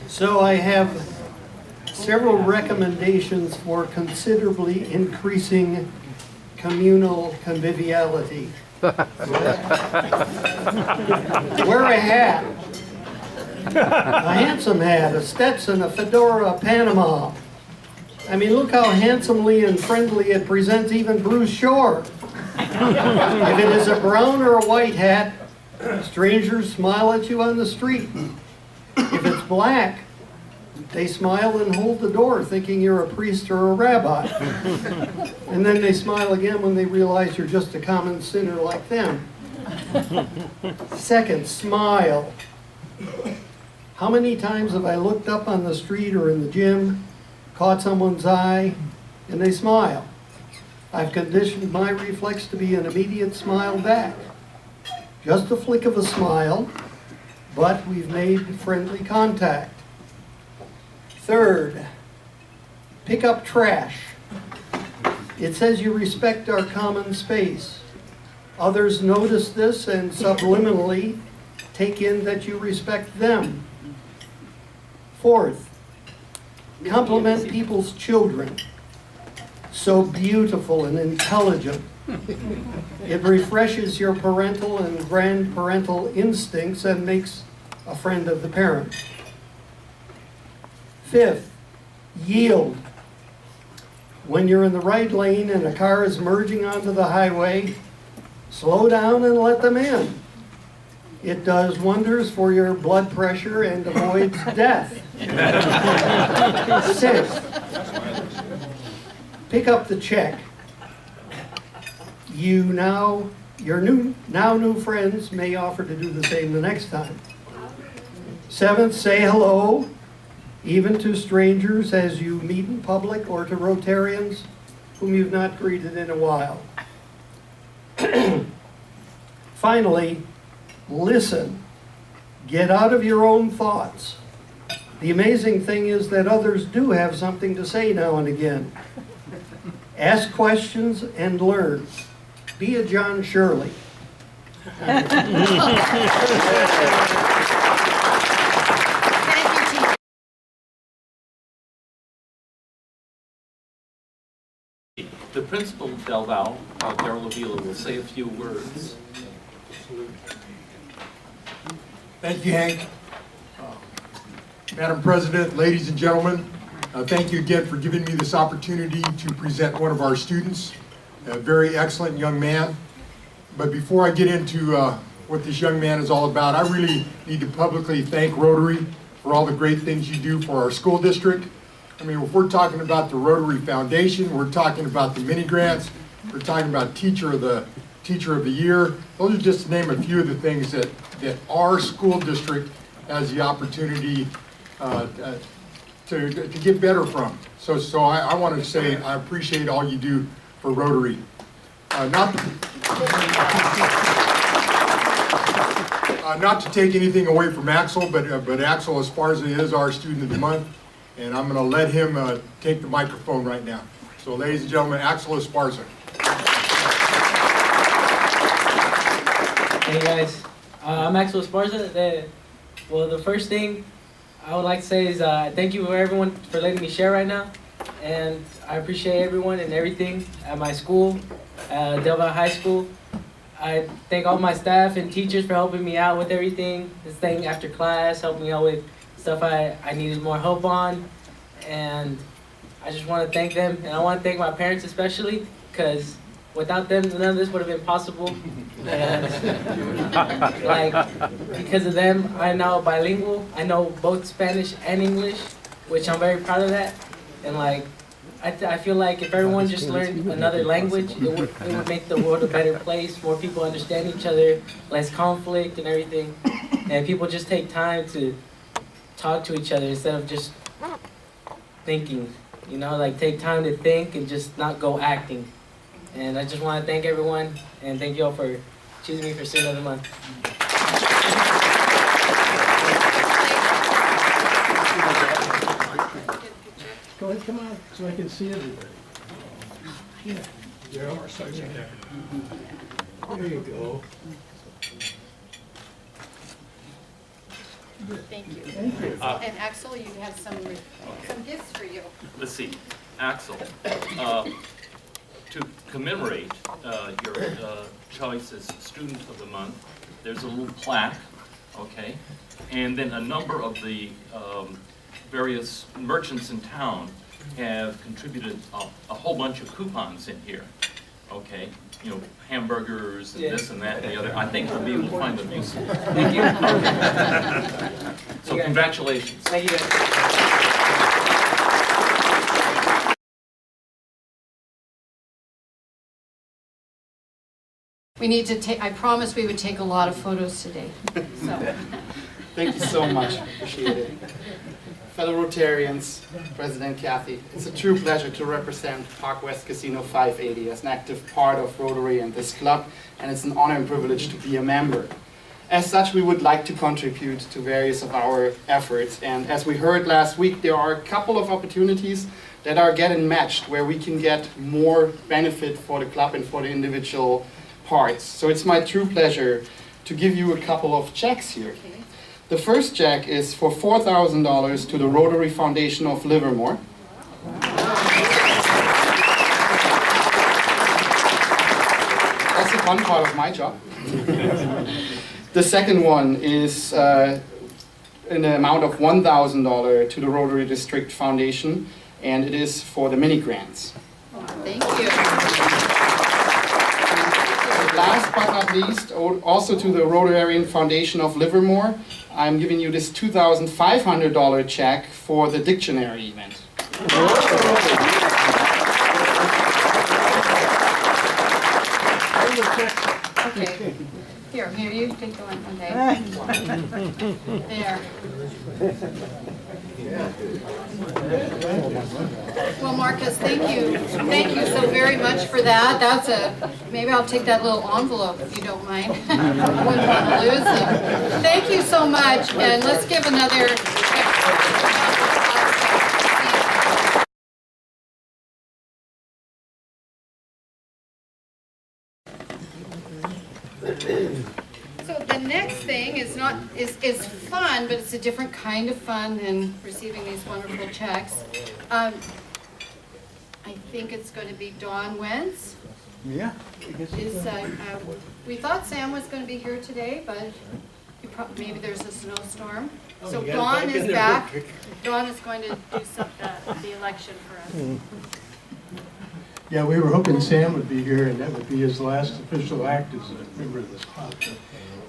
So I have several recommendations for considerably increasing communal conviviality. Wear a hat, a handsome hat, a Stetson, a fedora, a Panama. I mean, look how handsomely and friendly it presents even Bruce Shore. If it is a brown or a white hat, strangers smile at you on the street. If it's black, they smile and hold the door thinking you're a priest or a rabbi. And then they smile again when they realize you're just a common sinner like them. Second, smile. How many times have I looked up on the street or in the gym, caught someone's eye, and they smile? I've conditioned my reflex to be an immediate smile back. Just a flick of a smile, but we've made friendly contact. Third, pick up trash. It says you respect our common space. Others notice this and subliminally take in that you respect them. Fourth, compliment people's children. So beautiful and intelligent. It refreshes your parental and grandparental instincts and makes a friend of the parent. Fifth, yield. When you're in the right lane and a car is merging onto the highway, slow down and let them in. It does wonders for your blood pressure and avoids death. Sixth, pick up the check. Your new friends may offer to do the same the next time. Seventh, say hello, even to strangers as you meet in public or to Rotarians whom you've not greeted in a while. Finally, listen. Get out of your own thoughts. The amazing thing is that others do have something to say now and again. Ask questions and learn. Be a John Shirley. The principal of Del Val, Darrell Avila, will say a few words. Thank you, Hank. Madam President, ladies and gentlemen, thank you again for giving me this opportunity to present one of our students, a very excellent young man. But before I get into what this young man is all about, I really need to publicly thank Rotary for all the great things you do for our school district. I mean, if we're talking about the Rotary Foundation, we're talking about the mini grants, we're talking about Teacher of the Year. Those are just to name a few of the things that our school district has the opportunity to get better from. So I want to say I appreciate all you do for Rotary. Not to take anything away from Axel, but Axel Esparza is our Student of the Month, and I'm going to let him take the microphone right now. So, ladies and gentlemen, Axel Esparza. Hey guys, I'm Axel Esparza. Well, the first thing I would like to say is thank you for everyone for letting me share right now, and I appreciate everyone and everything at my school, Del Val High School. I thank all my staff and teachers for helping me out with everything, this thing after class, helping me out with stuff I needed more help on, and I just want to thank them, and I want to thank my parents especially, because without them, none of this would have been possible. And because of them, I'm now bilingual. I know both Spanish and English, which I'm very proud of that. And I feel like if everyone just learned another language, it would make the world a better place. More people understand each other, less conflict and everything. And people just take time to talk to each other instead of just thinking. You know, take time to think and just not go acting. And I just want to thank everyone, and thank you all for choosing me for Student of the Month. Go ahead, come on, so I can see everybody. Yeah. There you go. Thank you. And Axel, you have some gifts for you. Let's see, Axel, to commemorate your choice as Student of the Month, there's a little plaque, okay? And then a number of the various merchants in town have contributed a whole bunch of coupons in here, okay? You know, hamburgers and this and that and the other. I think we'll be able to find them useful. Thank you. So congratulations. Thank you guys. We need to take, I promised we would take a lot of photos today, so. Thank you so much. Appreciate it. Fellow Rotarians, President Kathy, it's a true pleasure to represent Park West Casino 580 as an active part of Rotary and this club, and it's an honor and privilege to be a member. As such, we would like to contribute to various of our efforts, and as we heard last week, there are a couple of opportunities that are getting matched where we can get more benefit for the club and for the individual parts. So it's my true pleasure to give you a couple of checks here. The first check is for $4,000 to the Rotary Foundation of Livermore. That's the fun part of my job. The second one is in the amount of $1,000 to the Rotary District Foundation, and it is for the mini grants. Thank you. Last but not least, also to the Rotarian Foundation of Livermore, I'm giving you this $2,500 check for the dictionary event. Okay. Here, you take the one, okay. There. Well, Marcus, thank you so very much for that. Maybe I'll take that little envelope if you don't mind. I wouldn't want to lose them. Thank you so much, and let's give another. So the next thing is fun, but it's a different kind of fun than receiving these wonderful checks. I think it's going to be Dawn Wentz. Yeah. We thought Sam was going to be here today, but maybe there's a snowstorm. So Dawn is back. Dawn is going to do the election for us. Yeah, we were hoping Sam would be here, and that would be his last official act as a member of this club, but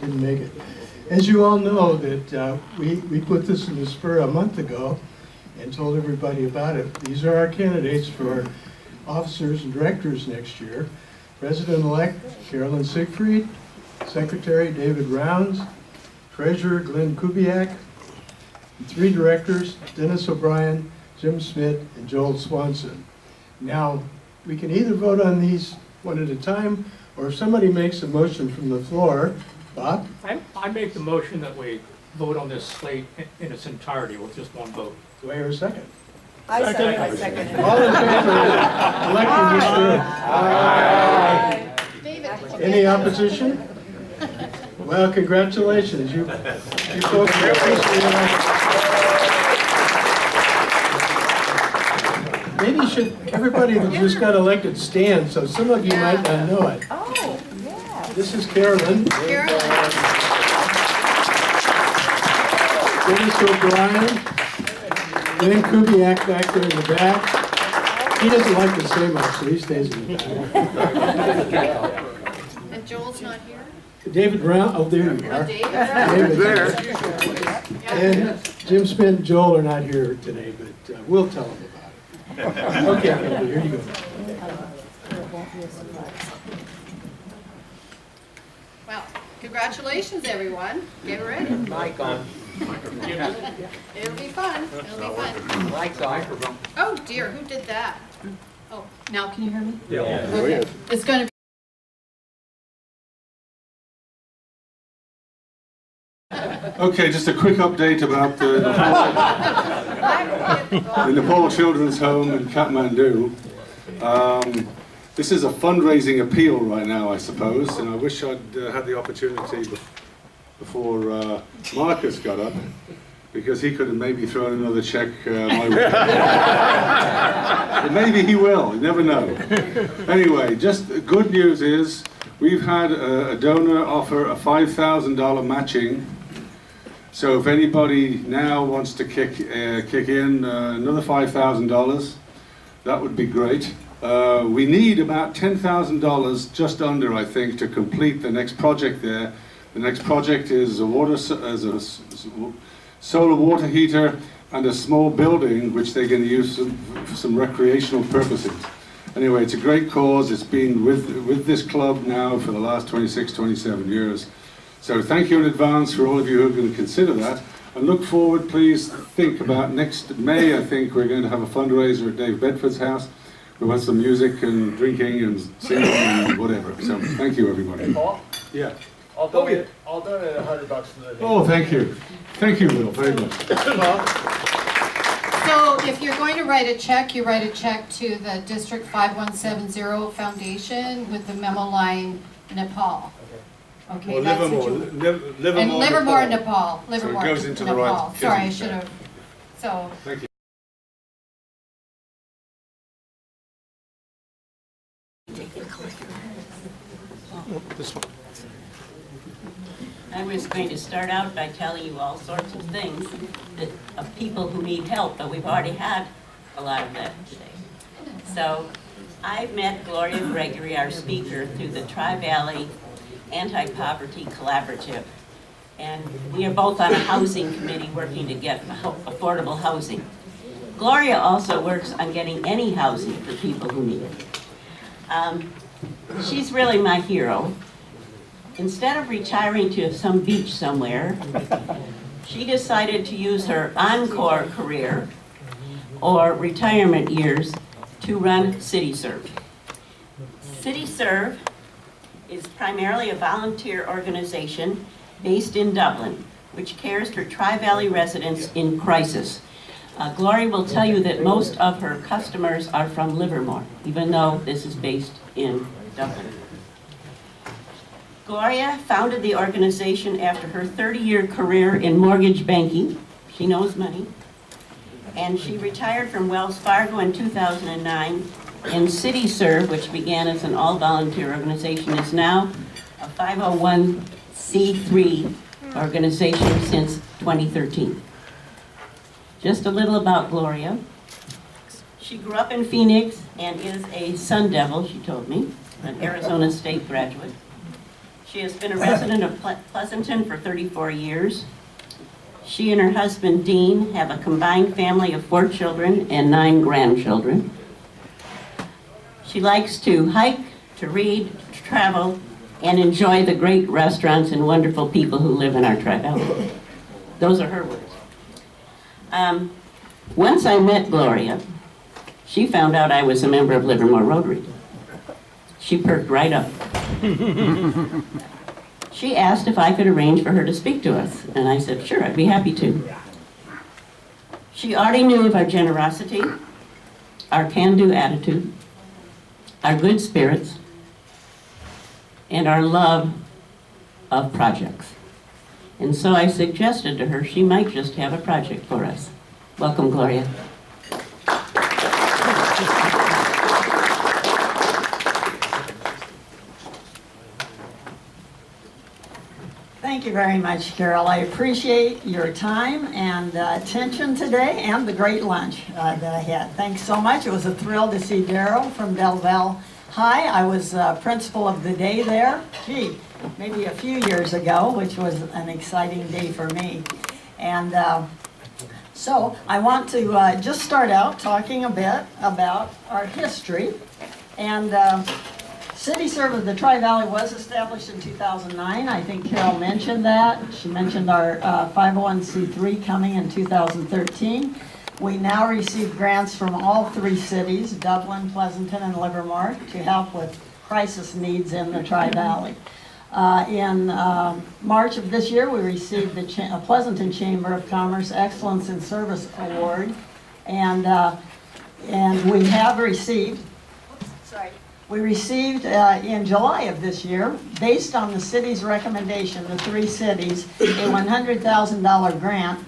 didn't make it. As you all know, that we put this in the spur a month ago and told everybody about it. These are our candidates for officers and directors next year. President-elect Carolyn Siegfried, Secretary David Rounds, Treasurer Glenn Kubiak, and 3 directors, Dennis O'Brien, Jim Schmidt, and Joel Swanson. Now, we can either vote on these one at a time, or if somebody makes a motion from the floor, Bob? I make the motion that we vote on this slate in its entirety with just one vote. Do I hear a second? I second it. All in favor of electing this year? David. Any opposition? Well, congratulations, you folks are officially elected. Maybe everybody that just got elected stand, so some of you might not know it. Oh, yeah. This is Carolyn. Carolyn. Dennis O'Brien. Glenn Kubiak back there in the back. He doesn't like to say much, so he stays in the back. And Joel's not here? David Brown, oh, there you Oh, are. David. David's there. And Jim Smith and Joel are not here today, but we'll tell them about it. Okay, Andy, here you go. Well, congratulations, everyone. Get ready. Mike on. It'll be fun. It'll be fun. Mike's on. Oh dear, who did that? Oh, now can you hear me? Yeah. Okay. It's going to Okay, just a quick update about the Nepal Children's Home in Kathmandu. this is a fundraising appeal right now, I suppose, and I wish I'd had the opportunity before Marcus got up, because he could have maybe thrown another check my way. But maybe he will, you never know. Anyway, just good news is, we've had a donor offer a $5,000 matching. So if anybody now wants to kick in another $5,000, that would be great. We need about $10,000, just under, I think, to complete the next project there. The next project is a solar water heater and a small building which they're going to use for some recreational purposes. Anyway, it's a great cause. It's been with this club now for the last 26, 27 years. So thank you in advance for all of you who are going to consider that. And look forward, please think about next May. I think we're going to have a fundraiser at Dave Bedford's house. We want some music and drinking and singing and whatever. So thank you, everybody. Paul? Yeah. I'll donate $100 to the. Oh, thank you. Thank you, Will, very much. So if you're going to write a check, you write a check to the District 5170 Foundation with the memo line Nepal. Okay, Well, that's what Livermore, you. Livermore, And Livermore, Nepal. So it Livermore, goes into the right- Nepal. Sorry, I isn't should have. So. Thank you. I was going to start out by telling you all sorts of things of people who need help, but we've already had a lot of that today. So I met Gloria Gregory, our speaker, through the Tri-Valley Anti-Poverty Collaborative. And we are both on a housing committee working to get affordable housing. Gloria also works on getting any housing for people who need it. She's really my hero. Instead of retiring to some beach somewhere, she decided to use her encore career or retirement years to run CityServe. CityServe is primarily a volunteer organization based in Dublin, which cares for Tri-Valley residents in crisis. Gloria will tell you that most of her customers are from Livermore, even though this is based in Dublin. Gloria founded the organization after her 30-year career in mortgage banking. She knows money. And she retired from Wells Fargo in 2009. And CityServe, which began as an all-volunteer organization, is now a 501c3 organization since 2013. Just a little about Gloria. She grew up in Phoenix and is a Sun Devil, she told me, an Arizona State graduate. She has been a resident of Pleasanton for 34 years. She and her husband, Dean, have a combined family of 4 children and 9 grandchildren. She likes to hike, to read, to travel, and enjoy the great restaurants and wonderful people who live in our Tri-Valley. Those are her words. Once I met Gloria, she found out I was a member of Livermore Rotary. She perked right up. She asked if I could arrange for her to speak to us, and I said, sure, I'd be happy to. She already knew of our generosity, our can-do attitude, our good spirits, and our love of projects. And so I suggested to her she might just have a project for us. Welcome, Gloria. Thank you very much, Carol. I appreciate your time and attention today and the great lunch that I had. Thanks so much. It was a thrill to see Daryl from Del Valle High. I was principal of the day there, maybe a few years ago, which was an exciting day for me. And so I want to just start out talking a bit about our history. And CityServe of the Tri-Valley was established in 2009. I think Carol mentioned that. She mentioned our 501c3 coming in 2013. We now receive grants from all 3 cities, Dublin, Pleasanton, and Livermore, to help with crisis needs in the Tri-Valley. In March of this year, we received the Pleasanton Chamber of Commerce Excellence in Service Award, and we have received We received in July of this year, based on the city's recommendation, the 3 cities, a $100,000 grant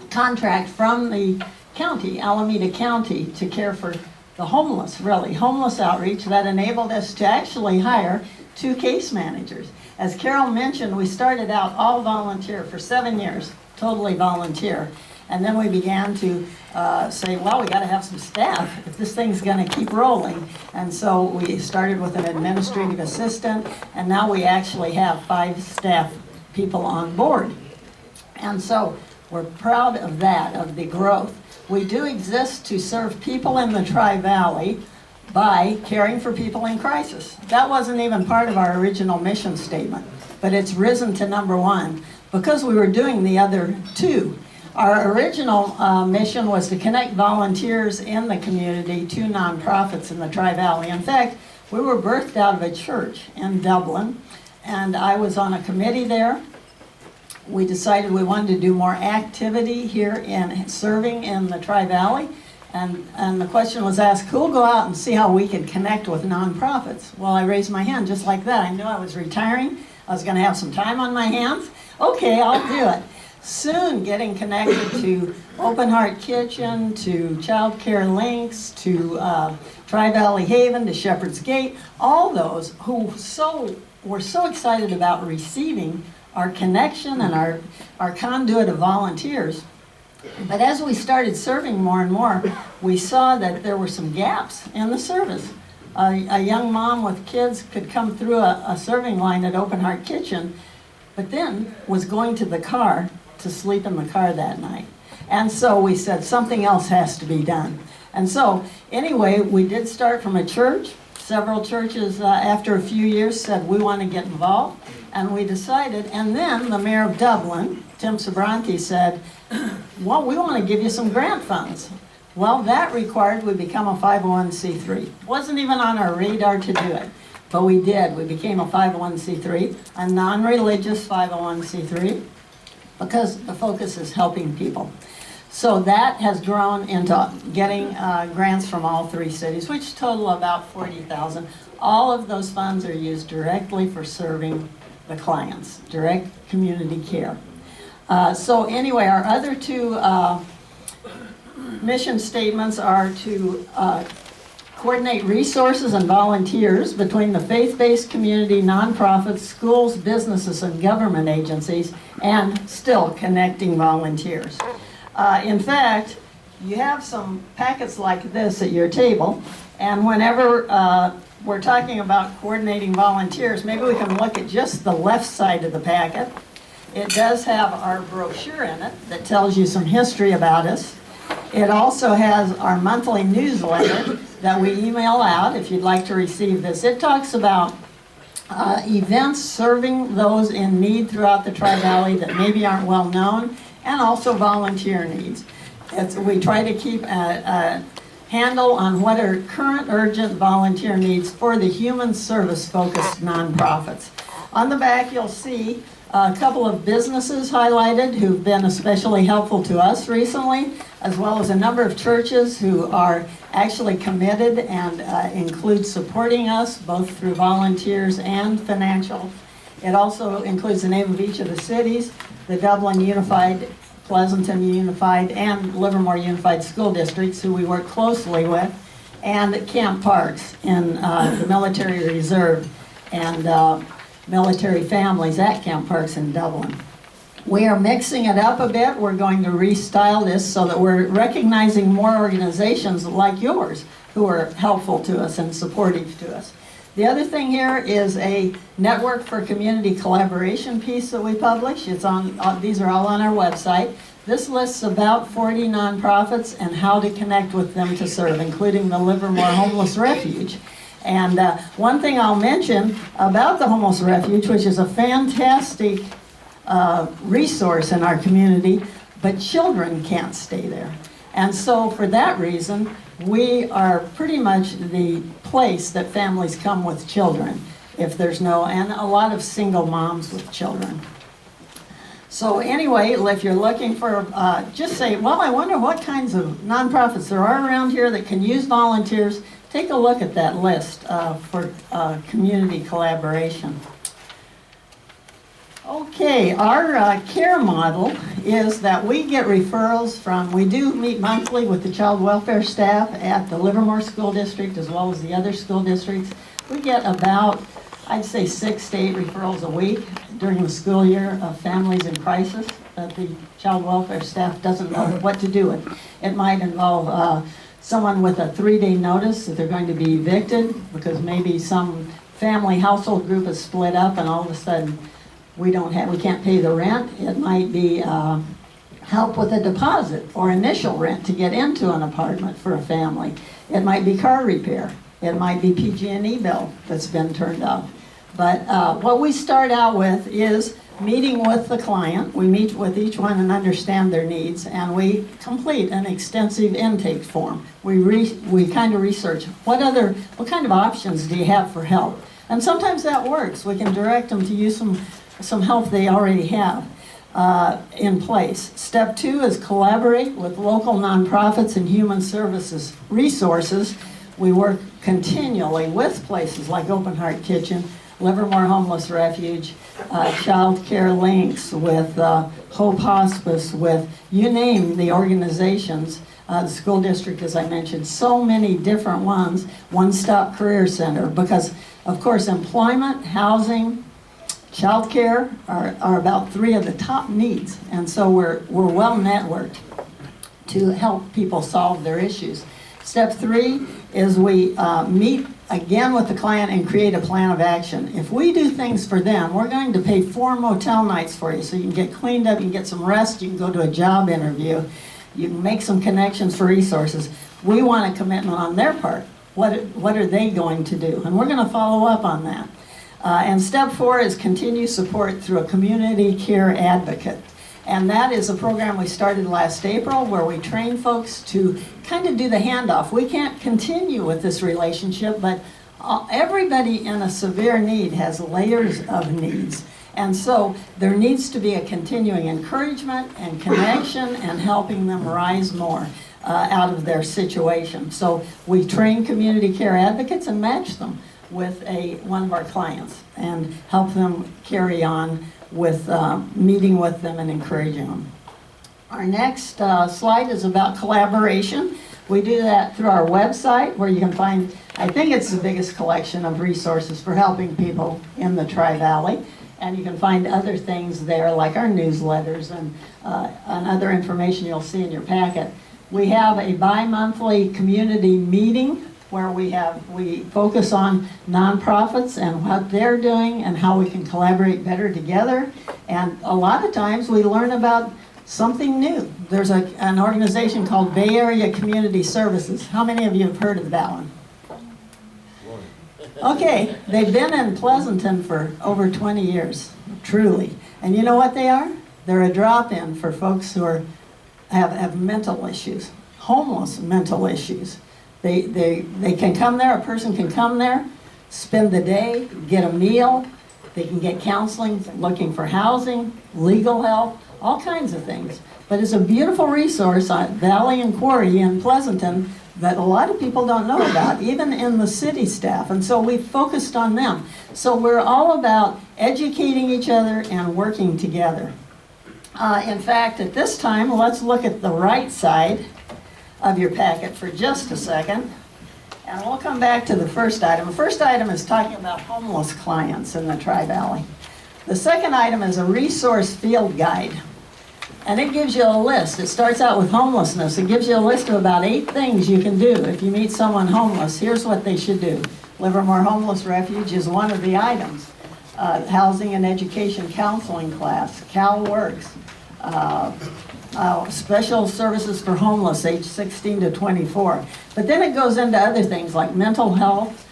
contract from the county, Alameda County, to care for the homeless, really, homeless outreach that enabled us to actually hire 2 case managers. As Carol mentioned, we started out all volunteer for 7 years, totally volunteer. And then we began to say, well, we got to have some staff if this thing's going to keep rolling. And so we started with an administrative assistant, and now we actually have 5 staff people on board. And so we're proud of that, of the growth. We do exist to serve people in the Tri-Valley by caring for people in crisis. That wasn't even part of our original mission statement, but it's risen to number 1 because we were doing the other 2. Our original mission was to connect volunteers in the community to nonprofits in the Tri-Valley. In fact, we were birthed out of a church in Dublin, and I was on a committee there. We decided we wanted to do more activity here in serving in the Tri-Valley, and the question was asked, who'll go out and see how we could connect with nonprofits? Well, I raised my hand just like that. I knew I was retiring. I was going to have some time on my hands. Okay, I'll do it. Soon getting connected to Open Heart Kitchen, to Child Care Links, to Tri-Valley Haven, to Shepherd's Gate, all those who were so excited about receiving our connection and our conduit of volunteers. But as we started serving more and more, we saw that there were some gaps in the service. A young mom with kids could come through a serving line at Open Heart Kitchen, but then was going to the car to sleep in the car that night. And so we said something else has to be done. And so anyway, we did start from a church. Several churches after a few years said we want to get involved, and we decided, and then the mayor of Dublin, Tim Sabranti, said, well, we want to give you some grant funds. Well, that required we become a 501c3. Wasn't even on our radar to do it, but we did. We became a 501c3, a non-religious 501c3, because the focus is helping people. So that has grown into getting grants from all 3 cities, which total about $40,000. All of those funds are used directly for serving the clients, direct community care. So anyway, our other 2 mission statements are to coordinate resources and volunteers between the faith-based community, nonprofits, schools, businesses, and government agencies, and still connecting volunteers. In fact, you have some packets like this at your table, and whenever we're talking about coordinating volunteers, maybe we can look at just the left side of the packet. It does have our brochure in it that tells you some history about us. It also has our monthly newsletter that we email out if you'd like to receive this. It talks about events serving those in need throughout the Tri-Valley that maybe aren't well known, and also volunteer needs. We try to keep a handle on what are current urgent volunteer needs for the human service focused nonprofits. On the back you'll see a couple of businesses highlighted who've been especially helpful to us recently, as well as a number of churches who are actually committed and include supporting us both through volunteers and financial. It also includes the name of each of the cities, the Dublin Unified, Pleasanton Unified, and Livermore Unified School Districts, who we work closely with, and Camp Parks in the Military Reserve and military families at Camp Parks in Dublin. We are mixing it up a bit. We're going to restyle this so that we're recognizing more organizations like yours who are helpful to us and supportive to us. The other thing here is a Network for Community Collaboration piece that we publish. It's on, these are all on our website. This lists about 40 nonprofits and how to connect with them to serve, including the Livermore Homeless Refuge. And one thing I'll mention about the Homeless Refuge, which is a fantastic resource in our community, but children can't stay there. And so for that reason, we are pretty much the place that families come with children, if there's no, and a lot of single moms with children. So anyway, if you're looking for, just say, well, I wonder what kinds of nonprofits there are around here that can use volunteers take a look at that list for community collaboration. Okay, our care model is that we get referrals from, we do meet monthly with the child welfare staff at the Livermore School District as well as the other school districts. We get about, I'd say 6 to 8 referrals a week during the school year of families in crisis that the child welfare staff doesn't know what to do with. It might involve someone with a 3-day notice that they're going to be evicted because maybe some family household group is split up and all of a sudden we can't pay the rent. It might be help with a deposit or initial rent to get into an apartment for a family. It might be car repair. It might be PG&E bill that's been turned off. But what we start out with is meeting with the client. We meet with each one and understand their needs, and we complete an extensive intake form. We kind of research what kind of options do you have for help, and sometimes that works. We can direct them to use some help they already have in place. Step 2 is collaborate with local nonprofits and human services resources. We work continually with places like Open Heart Kitchen, Livermore Homeless Refuge, Child Care Links, with Hope Hospice, with you name the organizations, the school district, as I mentioned, so many different ones, One Stop Career Center, because of course employment, housing, child care are about 3 of the top needs, and so we're well networked to help people solve their issues. Step 3 is we meet again with the client and create a plan of action. If we do things for them, we're going to pay 4 motel nights for you so you can get cleaned up, you can get some rest, you can go to a job interview, you can make some connections for resources. We want a commitment on their part. What are they going to do? And we're going to follow up on that. And step 4 is continue support through a community care advocate. And that is a program we started last April where we train folks to kind of do the handoff. We can't continue with this relationship, but everybody in a severe need has layers of needs. And so there needs to be a continuing encouragement and connection and helping them rise more out of their situation. So we train community care advocates and match them with one of our clients and help them carry on with meeting with them and encouraging them. Our next slide is about collaboration. We do that through our website where you can find, I think it's the biggest collection of resources for helping people in the Tri-Valley. And you can find other things there like our newsletters and other information you'll see in your packet. We have a bi-monthly community meeting where we focus on nonprofits and what they're doing and how we can collaborate better together. And a lot of times we learn about something new. There's an organization called Bay Area Community Services. How many of you have heard of that one? Okay, they've been in Pleasanton for over 20 years, truly. And you know what they are? They're a drop-in for folks who have mental issues, homeless mental issues. They can come there, a person can come there, spend the day, get a meal, they can get counseling, looking for housing, legal help, all kinds of things. But it's a beautiful resource on Valley and Quarry in Pleasanton that a lot of people don't know about, even in the city staff. And so we focused on them. So we're all about educating each other and working together. In fact, at this time, let's look at the right side of your packet for just a second. And we'll come back to the first item. The first item is talking about homeless clients in the Tri-Valley. The second item is a resource field guide. And it gives you a list. It starts out with homelessness. It gives you a list of about 8 things you can do if you meet someone homeless. Here's what they should do. Livermore Homeless Refuge is one of the items. Housing and education counseling class, CalWorks, special services for homeless age 16 to 24. But then it goes into other things like mental health,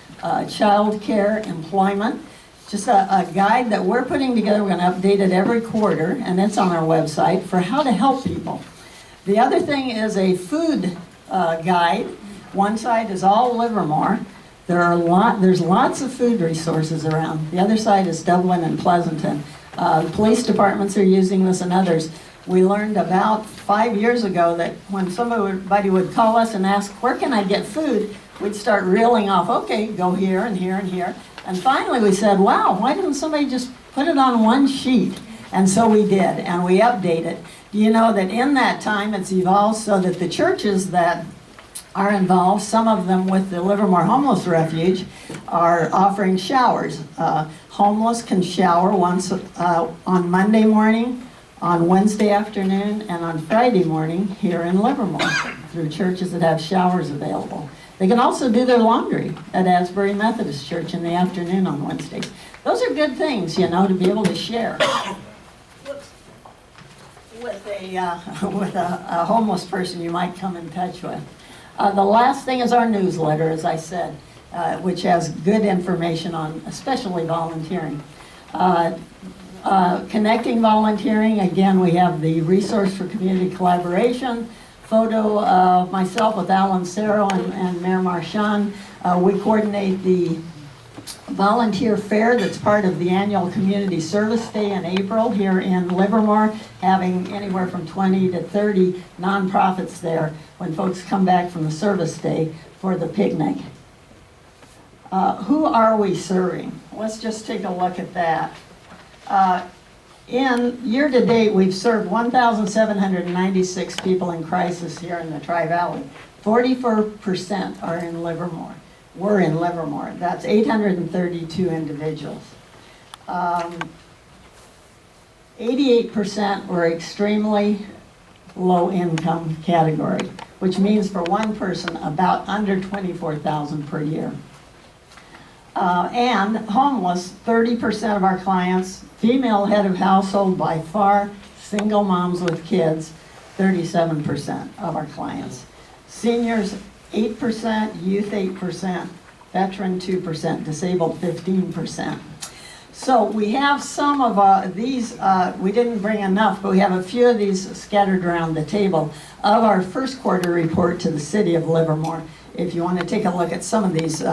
child care, employment. Just a guide that we're putting together. We're going to update it every quarter, and it's on our website, for how to help people. The other thing is a food guide. One side is all Livermore. There's lots of food resources around. The other side is Dublin and Pleasanton. The police departments are using this and others. We learned about 5 years ago that when somebody would call us and ask, where can I get food? we'd start reeling off, okay, go here and here and here. And finally we said, wow, why didn't somebody just put it on one sheet? And so we did, and we update it. Do you know that in that time it's evolved so that the churches that are involved, some of them with the Livermore Homeless Refuge, are offering showers. Homeless can shower once on Monday morning, on Wednesday afternoon, and on Friday morning here in Livermore through churches that have showers available. They can also do their laundry at Asbury Methodist Church in the afternoon on Wednesdays. Those are good things, you know, to be able to share with a homeless person you might come in touch with. The last thing is our newsletter, as I said, which has good information on especially volunteering. Connecting volunteering, again, we have the resource for community collaboration, photo of myself with Alan Cerro and Mayor Marchand. We coordinate the volunteer fair that's part of the annual Community Service Day in April here in Livermore, having anywhere from 20 to 30 nonprofits there when folks come back from the service day for the picnic. Who are we serving? Let's just take a look at that. In year-to-date, we've served 1,796 people in crisis here in the Tri-Valley. 44% are in Livermore. We're in Livermore. That's 832 individuals. 88% were extremely low-income category, which means for one person about under $24,000 per year. And homeless, 30% of our clients, female head of household by far, single moms with kids, 37% of our clients. Seniors, 8%, youth 8%, veteran 2%, disabled 15%. So we have some of these, we didn't bring enough, but we have a few of these scattered around the table of our first quarter report to the city of Livermore, if you want to take a look at some of these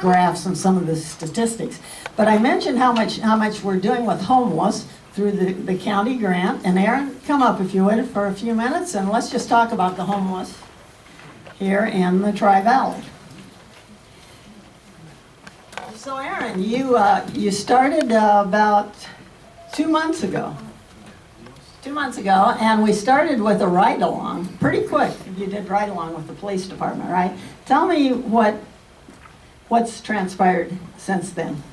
graphs and some of the statistics. But I mentioned how much we're doing with homeless through the county grant. And Aaron, come up if you would for a few minutes, and let's just talk about the homeless here in the Tri-Valley. So Aaron, you started about 2 months ago. 2 months ago, and we started with a ride-along, pretty quick. You did ride-along with the police department, right? Tell me what's transpired since then.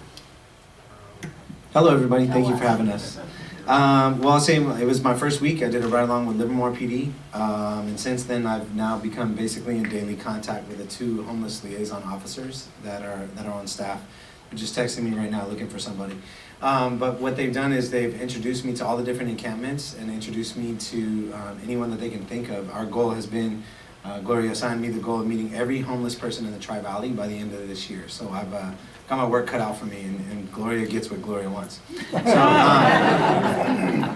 Hello, everybody. Thank you for having us. Well, I'll say it was my first week. I did a ride-along with Livermore PD, and since then I've now become basically in daily contact with the 2 homeless liaison officers that are on staff. They're just texting me right now looking for somebody. But what they've done is they've introduced me to all the different encampments and introduced me to anyone that they can think of. Our goal has been, Gloria assigned me the goal of meeting every homeless person in the Tri-Valley by the end of this year. So I've got my work cut out for me, and Gloria gets what Gloria wants.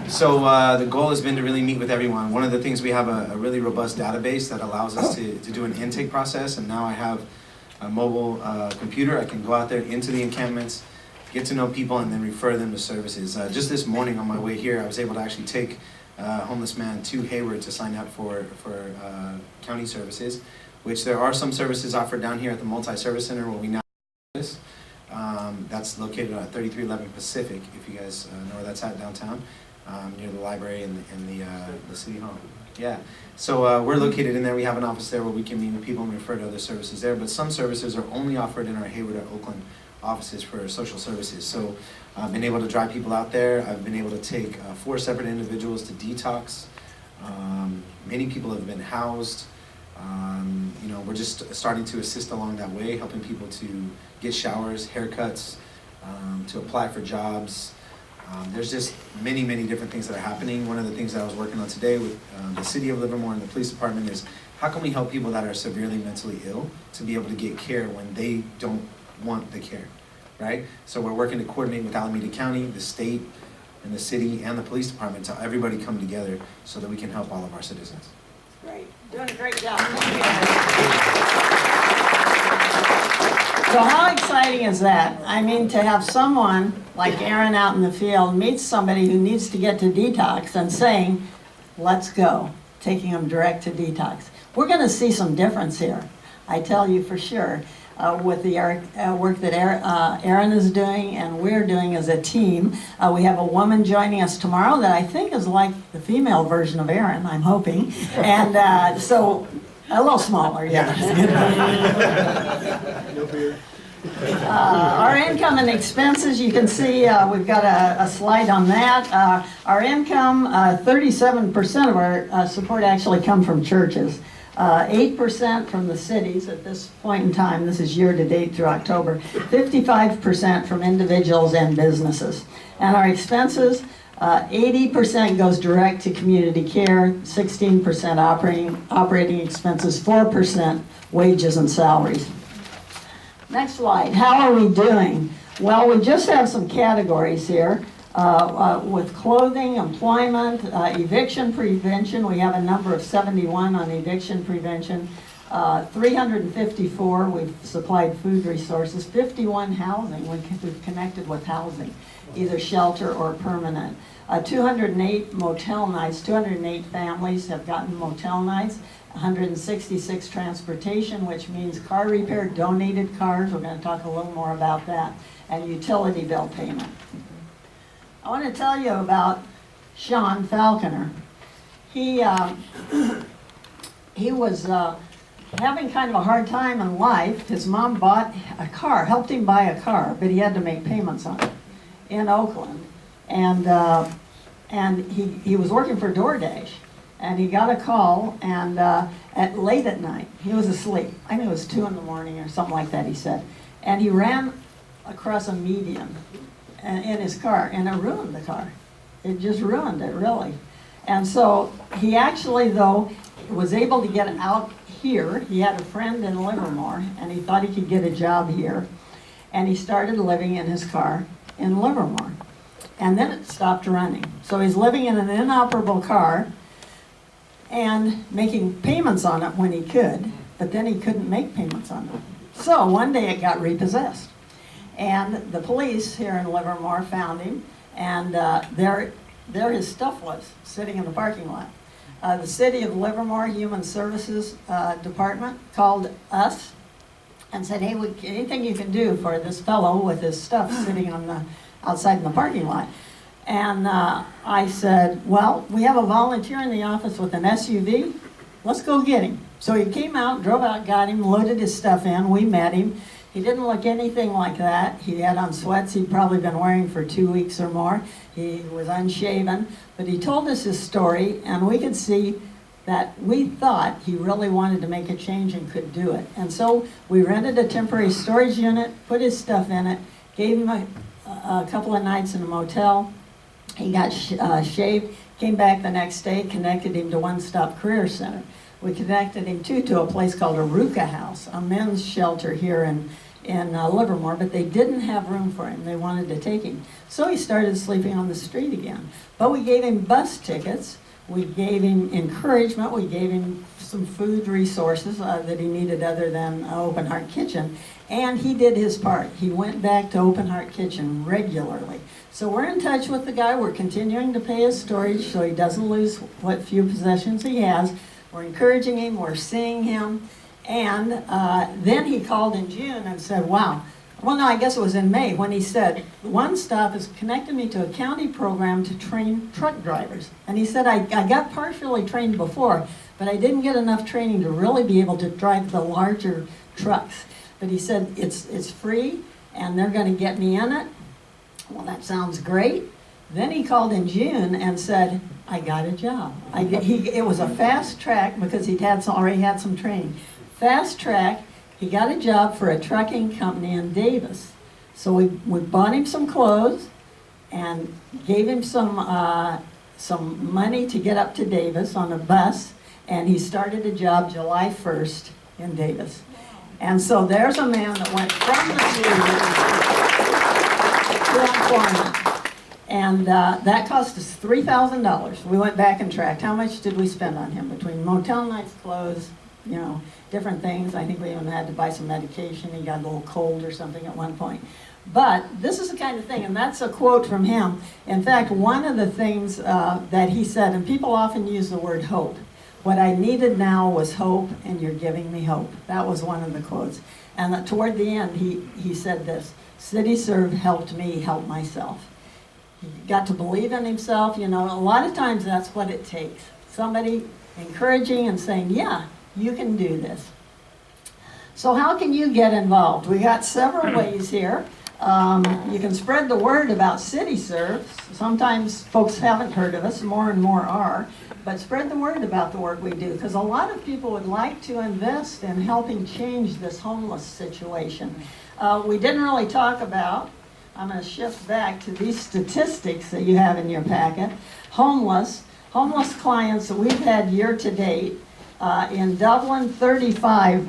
So the goal has been to really meet with everyone. One of the things, we have a really robust database that allows us to do an intake process, and now I have a mobile computer. I can go out there into the encampments, get to know people, and then refer them to services. Just this morning on my way here, I was able to actually take a homeless man to Hayward to sign up for county services, which there are some services offered down here at the Multi-Service Center where we now have this. That's located at 3311 Pacific, if you guys know where that's at downtown, near the library and the city hall. Yeah, so we're located in there. We have an office there where we can meet with people and refer to other services there, but some services are only offered in our Hayward or Oakland offices for social services. So I've been able to drive people out there. I've been able to take 4 separate individuals to detox. Many people have been housed. We're just starting to assist along that way, helping people to get showers, haircuts, to apply for jobs. There's just many, many different things that are happening. One of the things that I was working on today with the city of Livermore and the police department is how can we help people that are severely mentally ill to be able to get care when they don't want the care, right? So we're working to coordinate with Alameda County, the state, and the city, and the police department to everybody come together so that we can help all of our citizens. Great, doing a great job. Thank you. So how exciting is that? I mean, to have someone like Aaron out in the field meet somebody who needs to get to detox and saying, let's go, taking them direct to detox. We're going to see some difference here. I tell you for sure, with the work that Erin is doing and we're doing as a team. We have a woman joining us tomorrow that I think is like the female version of Erin, I'm hoping. And so, a little smaller, yeah. No beard. Our income and expenses, you can see we've got a slide on that. Our income, 37% of our support actually come from churches. 8% from the cities at this point in time. This is year to date through October. 55% from individuals and businesses. And our expenses, 80% goes direct to community care, 16% operating expenses, 4% wages and salaries. Next slide. How are we doing? Well, we just have some categories here. With clothing, employment, eviction prevention, we have a number of 71 on eviction prevention. 354, we've supplied food resources. 51 housing, we've connected with housing, either shelter or permanent. 208 motel nights, 208 families have gotten motel nights. 166 transportation, which means car repair, donated cars, we're going to talk a little more about that, and utility bill payment. I want to tell you about Sean Falconer. He was having kind of a hard time in life. His mom bought a car, helped him buy a car, but he had to make payments on it in Oakland. And he was working for DoorDash. And he got a call, and late at night, he was asleep. I think it was 2 in the morning or something like that, he said. And he ran across a median in his car, and it ruined the car. It just ruined it, really. And so he actually, though, was able to get out here. He had a friend in Livermore, and he thought he could get a job here. And he started living in his car in Livermore. And then it stopped running. So he's living in an inoperable car and making payments on it when he could, but then he couldn't make payments on it. So one day it got repossessed. And the police here in Livermore found him, and there his stuff was, sitting in the parking lot. The City of Livermore Human Services Department called us and said, hey, anything you can do for this fellow with his stuff sitting on outside in the parking lot. And I said, well, we have a volunteer in the office with an SUV. Let's go get him. So he came out, drove out, got him, loaded his stuff in. We met him. He didn't look anything like that. He had on sweats he'd probably been wearing for 2 weeks or more. He was unshaven. But he told us his story, and we could see that we thought he really wanted to make a change and could do it. And so we rented a temporary storage unit, put his stuff in it, gave him a couple of nights in a motel. He got shaved, came back the next day, connected him to One Stop Career Center. We connected him to a place called Aruka House, a men's shelter here in Livermore, but they didn't have room for him. They wanted to take him. So he started sleeping on the street again. But we gave him bus tickets. We gave him encouragement. We gave him some food resources that he needed other than Open Heart Kitchen. And he did his part. He went back to Open Heart Kitchen regularly. So we're in touch with the guy. We're continuing to pay his storage so he doesn't lose what few possessions he has. We're encouraging him. We're seeing him. And then he called in June and said, wow. Well, no, I guess it was in May when he said, One Stop has connected me to a county program to train truck drivers. And he said, I got partially trained before, but I didn't get enough training to really be able to drive the larger trucks. But he said, it's free, and they're going to get me in it. Well, that sounds great. Then he called in June and said, I got a job. It was a fast track because he'd already had some training. Fast track, he got a job for a trucking company in Davis. So we bought him some clothes and gave him some money to get up to Davis on a bus, and he started a job July 1st in Davis. And so there's a man that went from the city to employment. And that cost us $3,000. We went back and tracked. How much did we spend on him between motel nights, clothes, different things. I think we even had to buy some medication. He got a little cold or something at one point. But this is the kind of thing, and that's a quote from him. In fact, one of the things that he said, and people often use the word hope. What I needed now was hope, and you're giving me hope. That was one of the quotes. And toward the end, he said this, CityServe helped me help myself. He got to believe in himself. You know, a lot of times that's what it takes. Somebody encouraging and saying, yeah, you can do this. So how can you get involved? We got several ways here. You can spread the word about CityServe. Sometimes folks haven't heard of us, more and more are. But spread the word about the work we do, because a lot of people would like to invest in helping change this homeless situation. We didn't really talk about, I'm going to shift back to these statistics that you have in your packet. Homeless clients that we've had year to date, in Dublin, 35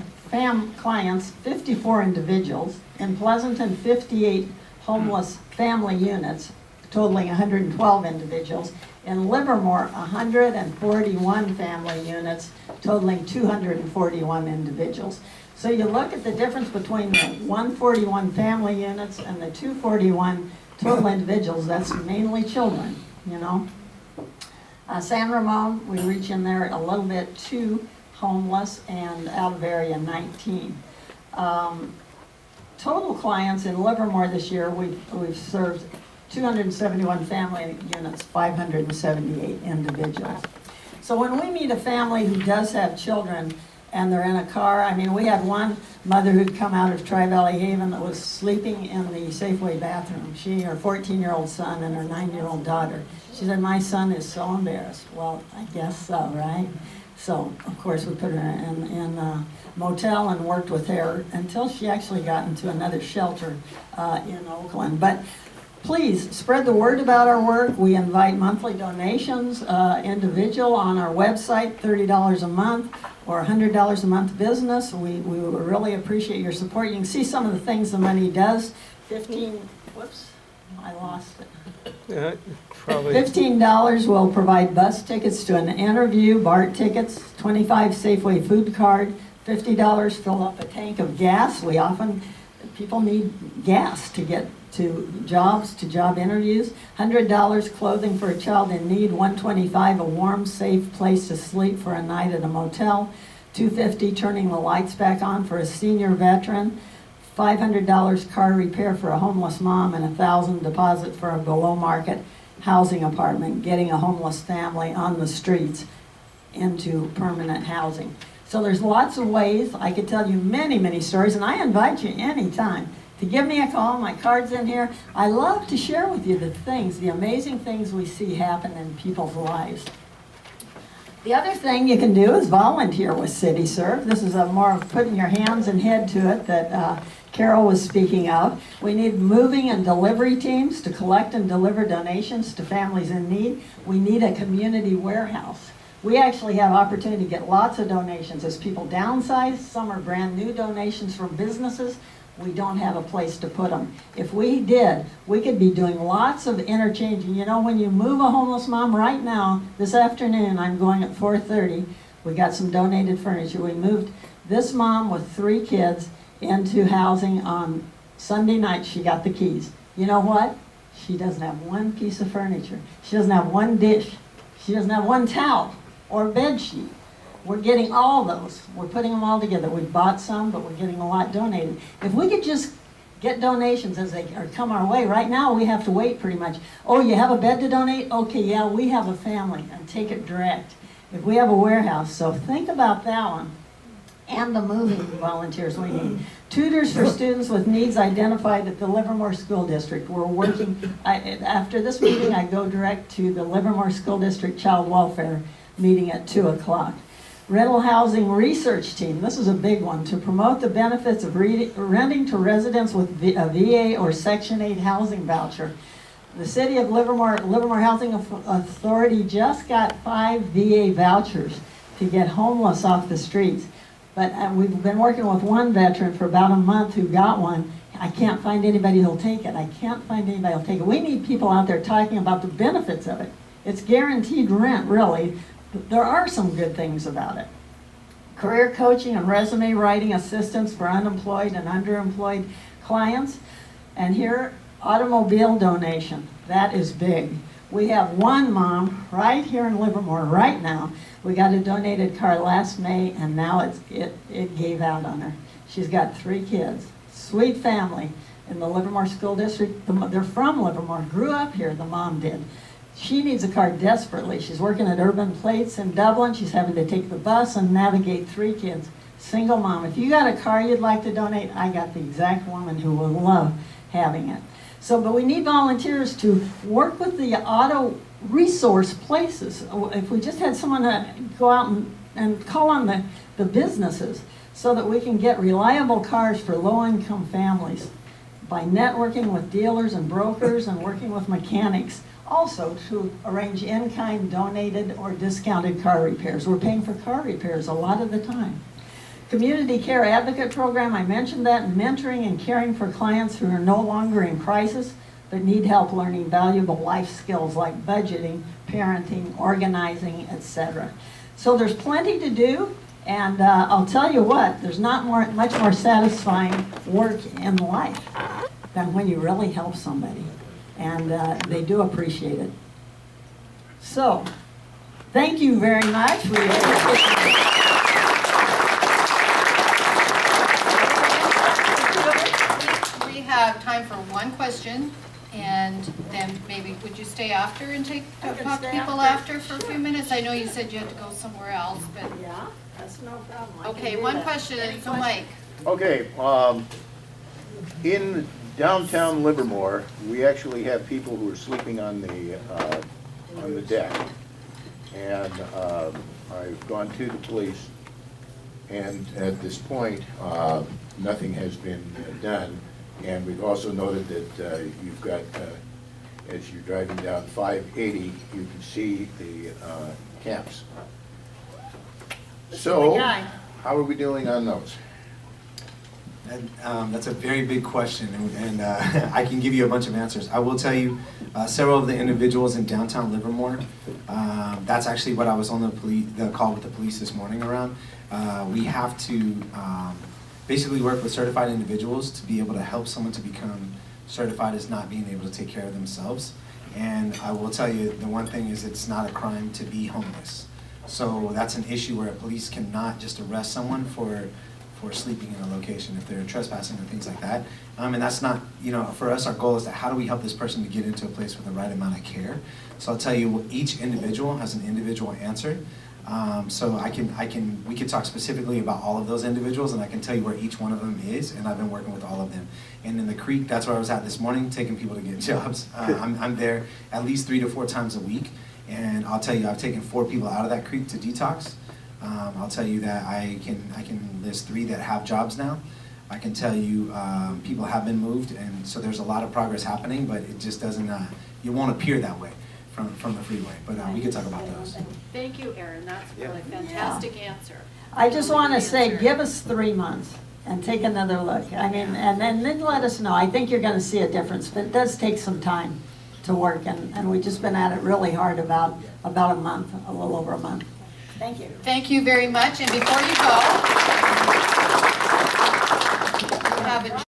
clients, 54 individuals. In Pleasanton, 58 homeless family units, totaling 112 individuals. In Livermore, 141 family units, totaling 241 individuals. So you look at the difference between the 141 family units and the 241 total individuals, that's mainly children, you know. San Ramon, we reach in there a little bit, 2 homeless, and out of area 19. Total clients in Livermore this year, we've served 271 family units, 578 individuals. So when we meet a family who does have children and they're in a car, I mean, we had one mother who'd come out of Tri-Valley Haven that was sleeping in the Safeway bathroom. She, her 14-year-old son, and her 9-year-old daughter. She said, my son is so embarrassed. Well, I guess so, right? So, of course, we put her in a motel and worked with her until she actually got into another shelter in Oakland. But please spread the word about our work. We invite monthly donations, individual on our website, $30 a month or $100 a month business. We would really appreciate your support. You can see some of the things the money does. I lost it. $15 will provide bus tickets to an interview, BART tickets, 25 Safeway food card, $50 fill up a tank of gas. People need gas to get to jobs, to job interviews. $100 clothing for a child in need. $125 a warm, safe place to sleep for a night at a motel. $250 turning the lights back on for a senior veteran. $500 car repair for a homeless mom, and $1,000 deposit for a below market housing apartment, getting a homeless family on the streets into permanent housing. So there's lots of ways. I could tell you many, many stories, and I invite you anytime to give me a call. My card's in here. I love to share with you the amazing things we see happen in people's lives. The other thing you can do is volunteer with CityServe. This is more of putting your hands and head to it that Carol was speaking of. We need moving and delivery teams to collect and deliver donations to families in need. We need a community warehouse. We actually have opportunity to get lots of donations as people downsize. Some are brand new donations from businesses. We don't have a place to put them. If we did, we could be doing lots of interchanging. You know, when you move a homeless mom right now, this afternoon, I'm going at 4:30. We got some donated furniture. We moved this mom with 3 kids into housing on Sunday night. She got the keys. You know what? She doesn't have one piece of furniture. She doesn't have one dish. She doesn't have one towel or bed sheet. We're getting all those. We're putting them all together. We've bought some, but we're getting a lot donated. If we could just get donations as they come our way. Right now, we have to wait pretty much. Oh, you have a bed to donate? Okay, yeah, we have a family, and take it direct. If we have a warehouse, so think about that one. And the moving volunteers we need. Tutors for students with needs identified at the Livermore School District. We're working, after this meeting, I go direct to the Livermore School District Child Welfare meeting at 2 o'clock. Rental housing research team, this is a big one, to promote the benefits of renting to residents with a VA or Section 8 housing voucher. The city of Livermore Housing Authority just got 5 VA vouchers to get homeless off the streets. But we've been working with one veteran for about a month who got one. I can't find anybody who'll take it. We need people out there talking about the benefits of it. It's guaranteed rent, really. There are some good things about it. Career coaching and resume writing assistance for unemployed and underemployed clients. And here, automobile donation. That is big. We have one mom right here in Livermore right now. We got a donated car last May, and now it gave out on her. She's got 3 kids, sweet family in the Livermore School District. They're from Livermore, grew up here, the mom did. She needs a car desperately. She's working at Urban Plates in Dublin. She's having to take the bus and navigate 3 kids. Single mom. If you got a car you'd like to donate, I got the exact woman who will love having it. So, but we need volunteers to work with the auto resource places. If we just had someone go out and call on the businesses so that we can get reliable cars for low-income families by networking with dealers and brokers and working with mechanics. Also to arrange in-kind donated or discounted car repairs. We're paying for car repairs a lot of the time. Community Care Advocate Program, I mentioned that, mentoring and caring for clients who are no longer in crisis but need help learning valuable life skills like budgeting, parenting, organizing, etc. So there's plenty to do, and I'll tell you what, there's not much more satisfying work in life than when you really help somebody, and they do appreciate it. So, thank you very much. We appreciate it. We have time for one question, and then maybe, would you stay after and talk to people after for a few minutes? I know you said you had to go somewhere else, but. Yeah, that's no problem. I can Okay, do one that. question, so Mike. Okay, in downtown Livermore, we actually have people who are sleeping on the deck. And I've gone to the police, and at this point, nothing has been done. And we've also noted that you've got, as you're driving down 580, you can see the camps. So, how are we doing on those? And, that's a very big question, and I can give you a bunch of answers. I will tell you, several of the individuals in downtown Livermore, that's actually what I was on the call with the police this morning around. We have to basically work with certified individuals to be able to help someone to become certified as not being able to take care of themselves. And I will tell you, the one thing is it's not a crime to be homeless. So that's an issue where police cannot just arrest someone for sleeping in a location if they're trespassing or things like that. And that's not, for us, our goal is that how do we help this person to get into a place with the right amount of care? So I'll tell you, each individual has an individual answer. So we could talk specifically about all of those individuals, and I can tell you where each one of them is, and I've been working with all of them. And in the creek, that's where I was at this morning, taking people to get jobs. I'm there at least 3 to 4 times a week, and I'll tell you, I've taken 4 people out of that creek to detox. I'll tell you that I can list 3 that have jobs now. I can tell you people have been moved, and so there's a lot of progress happening, but it just doesn't, it won't appear that way from the freeway. But we could talk about those. Thank you, Erin, that's really a fantastic answer. I just want to say, Answer. give us 3 months and take another look. I mean, and then let us know. I think you're going to see a difference, but it does take some time to work, and we've just been at it really hard about a month, a little over a month. Thank you. Thank you very much, and before you go, you have a